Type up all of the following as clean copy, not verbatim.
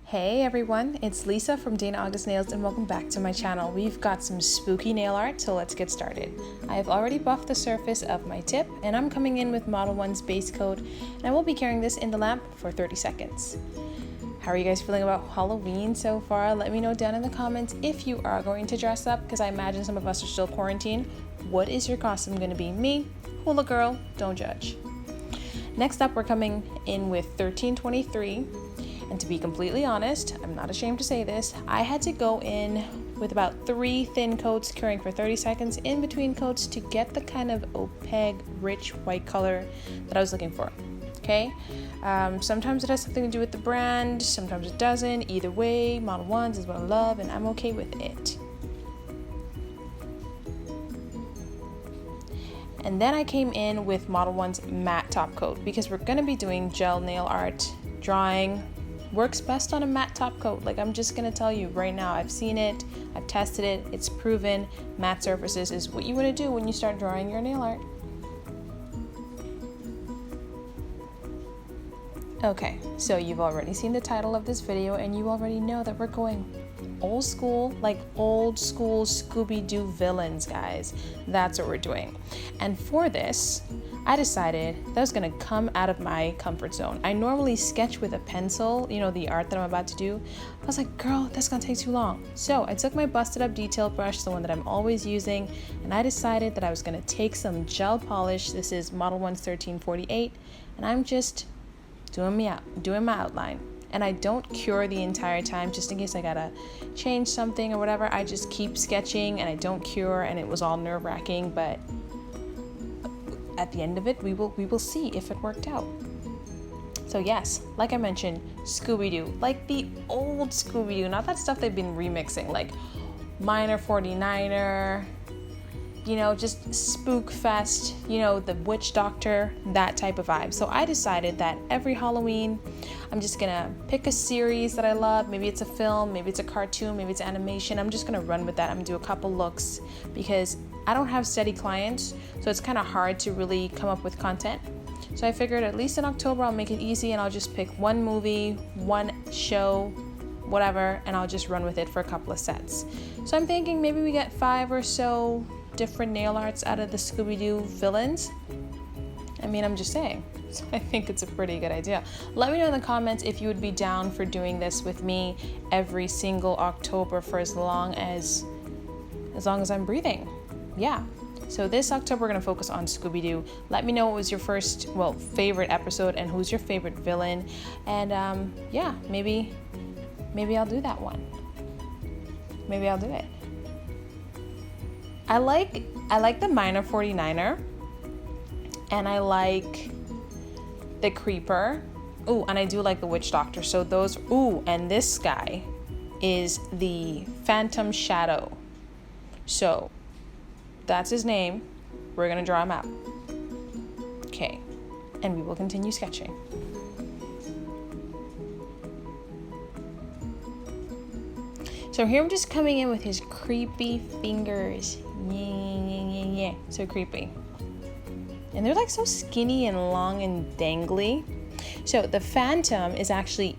Hey everyone, it's Lisa from Dana August Nails and welcome back to my channel. We've got some spooky nail art, so let's get started. I have already buffed the surface of my tip and I'm coming in with Modelones base coat and I will be carrying this in the lamp for 30 seconds. How are you guys feeling about Halloween so far? Let me know down in the comments if you are going to dress up because I imagine some of us are still quarantined. What is your costume going to be? Me? Hula girl? Don't judge. Next up, we're coming in with 1323. And to be completely honest, I'm not ashamed to say this, I had to go in with about 3 thin coats curing for 30 seconds in between coats to get the kind of opaque, rich white color that I was looking for. Okay? Sometimes it has something to do with the brand, sometimes it doesn't. Either way, Modelones is what I love and I'm okay with it. And then I came in with Modelones matte top coat because we're going to be doing gel nail art. Drawing works best on a matte top coat. Like, I'm just going to tell you right now, I've seen it, I've tested it, it's proven. Matte surfaces is what you want to do when you start drawing your nail art. Okay, so you've already seen the title of this video and you already know that we're going old school, like old school Scooby-Doo villains, guys. That's what we're doing. And for this, I decided that was gonna come out of my comfort zone. I normally sketch with a pencil, you know, the art that I'm about to do. I was like, girl, that's gonna take too long. So I took my busted up detail brush, the one that I'm always using, and I decided that I was gonna take some gel polish. This is Modelones 1348, and I'm just doing my outline. And I don't cure the entire time just in case I gotta change something or whatever. I just keep sketching and I don't cure, and it was all nerve-wracking, but at the end of it, we will see if it worked out. So yes, like I mentioned, Scooby-Doo, like the old Scooby-Doo, not that stuff they've been remixing, like Minor 49er, you know, just Spook Fest, you know, the Witch Doctor, that type of vibe. So I decided that every Halloween, I'm just gonna pick a series that I love. Maybe it's a film, maybe it's a cartoon, maybe it's animation. I'm just gonna run with that. I'm gonna do a couple looks because I don't have steady clients, so it's kind of hard to really come up with content. So I figured at least in October, I'll make it easy and I'll just pick one movie, one show, whatever, and I'll just run with it for a couple of sets. So I'm thinking maybe we get 5 or so different nail arts out of the Scooby-Doo villains. I mean, I'm just saying. So I think it's a pretty good idea. Let me know in the comments if you would be down for doing this with me every single October for as long as I'm breathing. Yeah. So this October we're gonna focus on Scooby-Doo. Let me know what was your favorite episode and who's your favorite villain. And yeah, maybe I'll do that one. Maybe I'll do it. I like the Minor 49er, and I like the Creeper. Ooh, and I do like the Witch Doctor. So those, and this guy is the Phantom Shadow. So that's his name. We're gonna draw him out. Okay, and we will continue sketching. So here I'm just coming in with his creepy fingers. Yeah. So creepy. And they're like so skinny and long and dangly. So the Phantom is actually,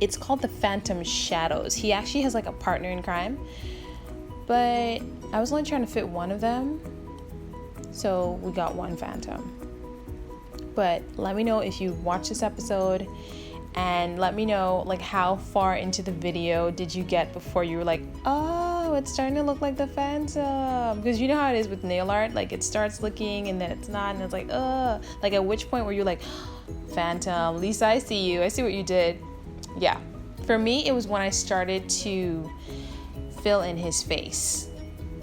it's called the Phantom Shadows. He actually has like a partner in crime. But I was only trying to fit one of them. So we got one Phantom. But let me know if you watch this episode and let me know like how far into the video did you get before you were like, oh, it's starting to look like the Phantom. Because you know how it is with nail art, like it starts looking and then it's not, and it's like, like at which point were you like, Phantom, Lisa, I see you, I see what you did. Yeah, for me it was when I started to fill in his face,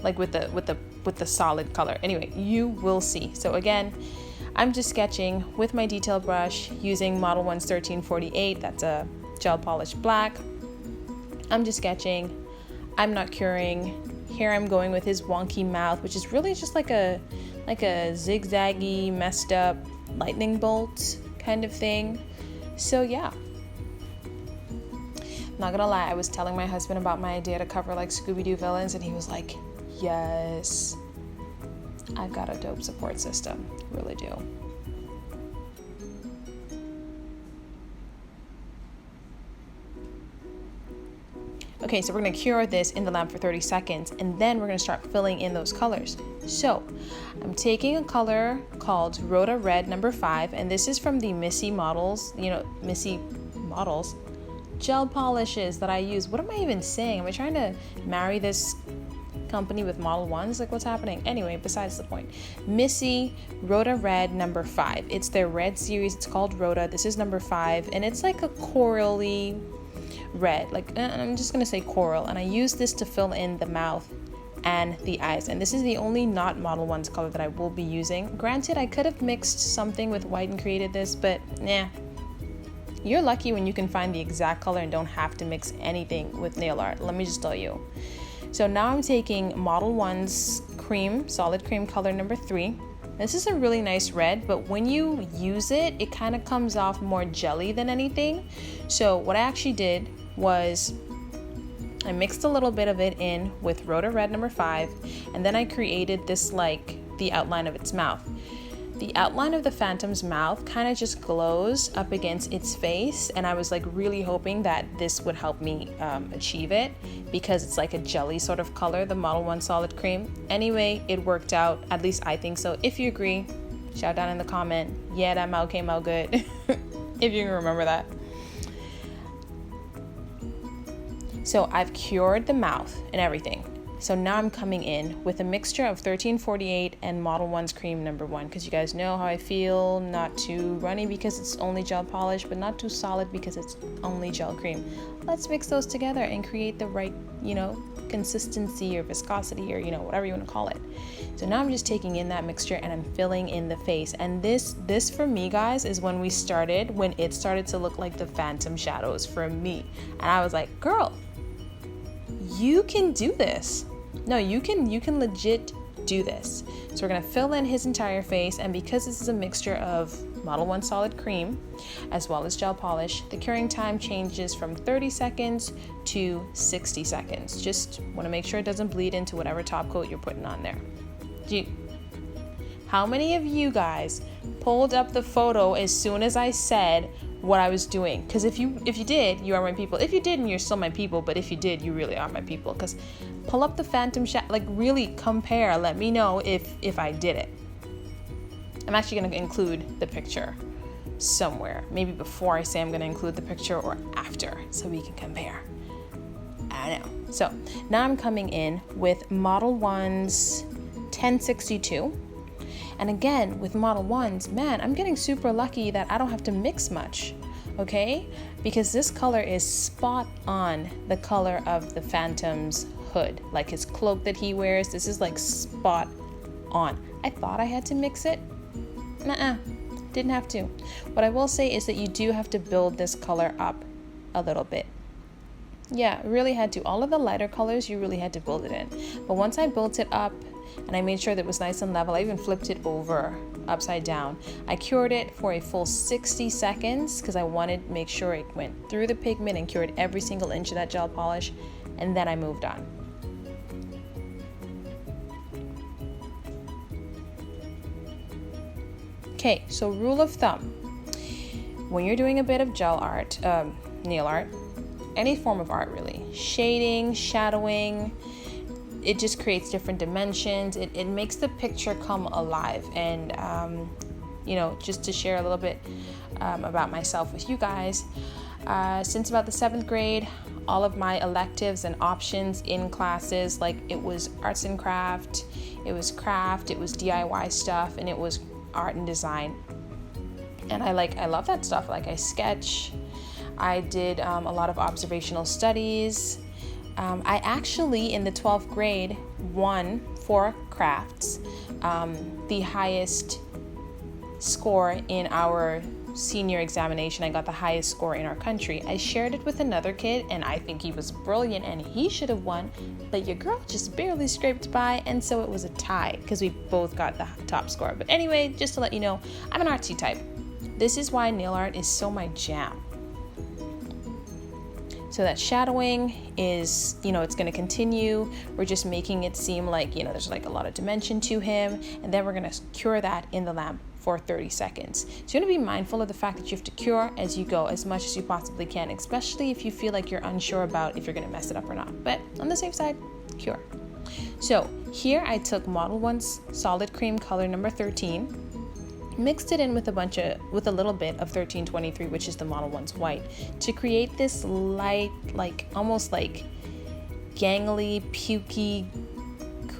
like with the solid color. Anyway, you will see. So again, I'm just sketching with my detail brush using Modelones 1348. That's a gel polish black. I'm just sketching. I'm not curing. Here I'm going with his wonky mouth, which is really just like a zigzaggy, messed up lightning bolt kind of thing. So yeah. Not gonna lie, I was telling my husband about my idea to cover like Scooby-Doo villains, and he was like, yes. I've got a dope support system, really do. Okay, so we're gonna cure this in the lamp for 30 seconds, and then we're gonna start filling in those colors. So I'm taking a color called Rhoda Red number 5, and this is from the Missy Models, Missy Models gel polishes that I use. What am I even saying? Am I trying to marry this company with Modelones? Like, what's happening? Anyway, besides the point. Missy Rhoda Red number 5. It's their red series. It's called Rhoda. This is number 5, and it's like a corally red. Like, I'm just gonna say coral. And I use this to fill in the mouth and the eyes. And this is the only not Modelones color that I will be using. Granted, I could have mixed something with white and created this, but nah. You're lucky when you can find the exact color and don't have to mix anything with nail art. Let me just tell you. So now I'm taking Modelones cream, solid cream color number 3. This is a really nice red, but when you use it, it kind of comes off more jelly than anything. So what I actually did was I mixed a little bit of it in with Rhoda Red number 5, and then I created this, like, the outline of its mouth. The outline of the Phantom's mouth kind of just glows up against its face, and I was like really hoping that this would help me achieve it, because it's like a jelly sort of color, the Modelones solid cream. Anyway, it worked out, at least I think so. If you agree, shout down in the comment, yeah, that mouth came out good. If you can remember that. So I've cured the mouth and everything. So now I'm coming in with a mixture of 1348 and Modelones cream number 1, because you guys know how I feel, not too runny because it's only gel polish, but not too solid because it's only gel cream. Let's mix those together and create the right, consistency or viscosity or, whatever you want to call it. So now I'm just taking in that mixture and I'm filling in the face. And this for me, guys, is when it started to look like the Phantom shadows for me. And I was like, girl, you can do this. No, you can legit do this. So we're gonna fill in his entire face, and because this is a mixture of Modelones solid cream as well as gel polish, the curing time changes from 30 seconds to 60 seconds. Just wanna make sure it doesn't bleed into whatever top coat you're putting on there. How many of you guys pulled up the photo as soon as I said what I was doing? Because if you did, you are my people. If you didn't, you're still my people. But if you did, you really are my people. Because pull up the Phantom shot, like really compare. Let me know if I did it. I'm actually going to include the picture somewhere. Maybe before I say I'm going to include the picture, or after, so we can compare. I don't know. So now I'm coming in with Modelones 1062. And again, with Modelones, man, I'm getting super lucky that I don't have to mix much, okay? Because this color is spot on the color of the Phantom's hood. Like his cloak that he wears, this is like spot on. I thought I had to mix it. Nuh-uh, didn't have to. What I will say is that you do have to build this color up a little bit. Yeah, really had to. All of the lighter colors, you really had to build it in. But once I built it up, and I made sure that it was nice and level, I even flipped it over upside down. I cured it for a full 60 seconds because I wanted to make sure it went through the pigment and cured every single inch of that gel polish, and then I moved on. Okay, so rule of thumb. When you're doing a bit of gel art, nail art, any form of art really, shading, shadowing, it just creates different dimensions. It makes the picture come alive. And, just to share a little bit about myself with you guys, since about the 7th grade, all of my electives and options in classes, like it was arts and craft, it was DIY stuff, and it was art and design. And I love that stuff. Like I sketch, I did a lot of observational studies. I actually, in the 12th grade, won 4 crafts, the highest score in our senior examination. I got the highest score in our country. I shared it with another kid, and I think he was brilliant, and he should have won, but your girl just barely scraped by, and so it was a tie, because we both got the top score. But anyway, just to let you know, I'm an artsy type. This is why nail art is so my jam. So that shadowing is, it's going to continue. We're just making it seem like, there's like a lot of dimension to him. And then we're going to cure that in the lamp for 30 seconds. So you want to be mindful of the fact that you have to cure as you go as much as you possibly can, especially if you feel like you're unsure about if you're going to mess it up or not. But on the safe side, cure. So here I took Modelones solid cream color number 13, mixed it in with a little bit of 1323, which is the Modelones white, to create this light, like almost like gangly, pukey,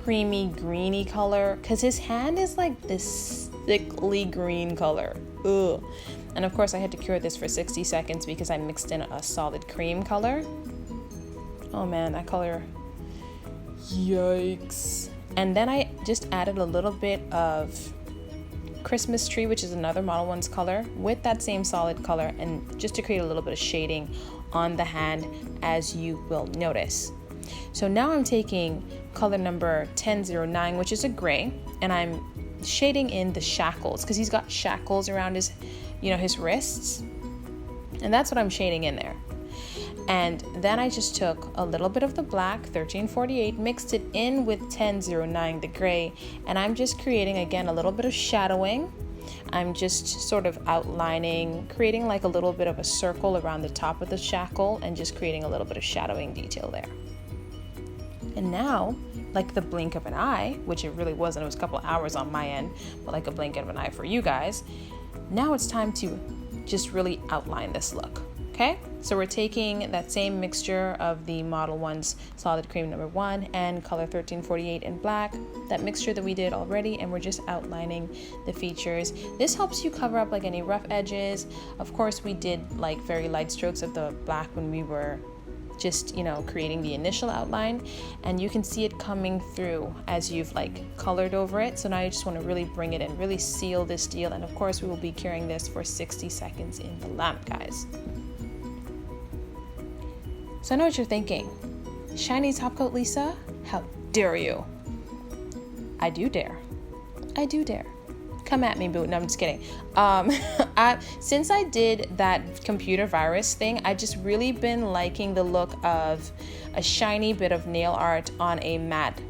creamy, greeny color, because his hand is like this thickly green color. Ugh. And of course I had to cure this for 60 seconds because I mixed in a solid cream color. Oh man, that color, yikes. And then I just added a little bit of Christmas tree, which is another Modelones color, with that same solid color, and just to create a little bit of shading on the hand, as you will notice. So now I'm taking color number 1009, which is a gray, and I'm shading in the shackles, because he's got shackles around his, his wrists, and that's what I'm shading in there. And then I just took a little bit of the black 1348, mixed it in with 1009, the gray, and I'm just creating again a little bit of shadowing. I'm just sort of outlining, creating like a little bit of a circle around the top of the shackle, and just creating a little bit of shadowing detail there. And now, like the blink of an eye, which it really wasn't, it was a couple hours on my end, but like a blink of an eye for you guys, now it's time to just really outline this look. Okay, so we're taking that same mixture of the Modelones solid cream number 1 and color 1348 in black, that mixture that we did already, and we're just outlining the features. This helps you cover up like any rough edges. Of course, we did like very light strokes of the black when we were just, creating the initial outline, and you can see it coming through as you've like colored over it. So now you just want to really bring it in, really seal this deal, and of course we will be curing this for 60 seconds in the lamp, guys. So I know what you're thinking. Shiny top coat Lisa? How dare you? I do dare. I do dare. Come at me, boo. No, I'm just kidding. Since I did that computer virus thing, I just really been liking the look of a shiny bit of nail art on a matte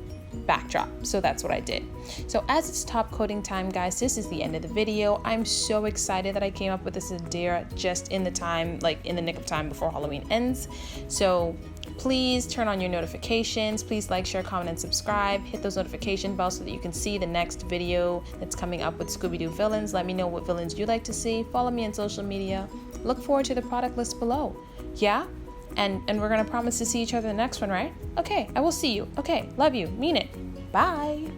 backdrop. So that's what I did. So as it's top coating time, guys, this is the end of the video. I'm so excited that I came up with this idea just in the time, like in the nick of time before Halloween ends. So please turn on your notifications. Please like, share, comment, and subscribe. Hit those notification bells so that you can see the next video that's coming up with Scooby-Doo villains. Let me know what villains you'd like to see. Follow me on social media. Look forward to the product list below. Yeah? And we're gonna promise to see each other in the next one, right? Okay, I will see you. Okay, love you. Mean it. Bye.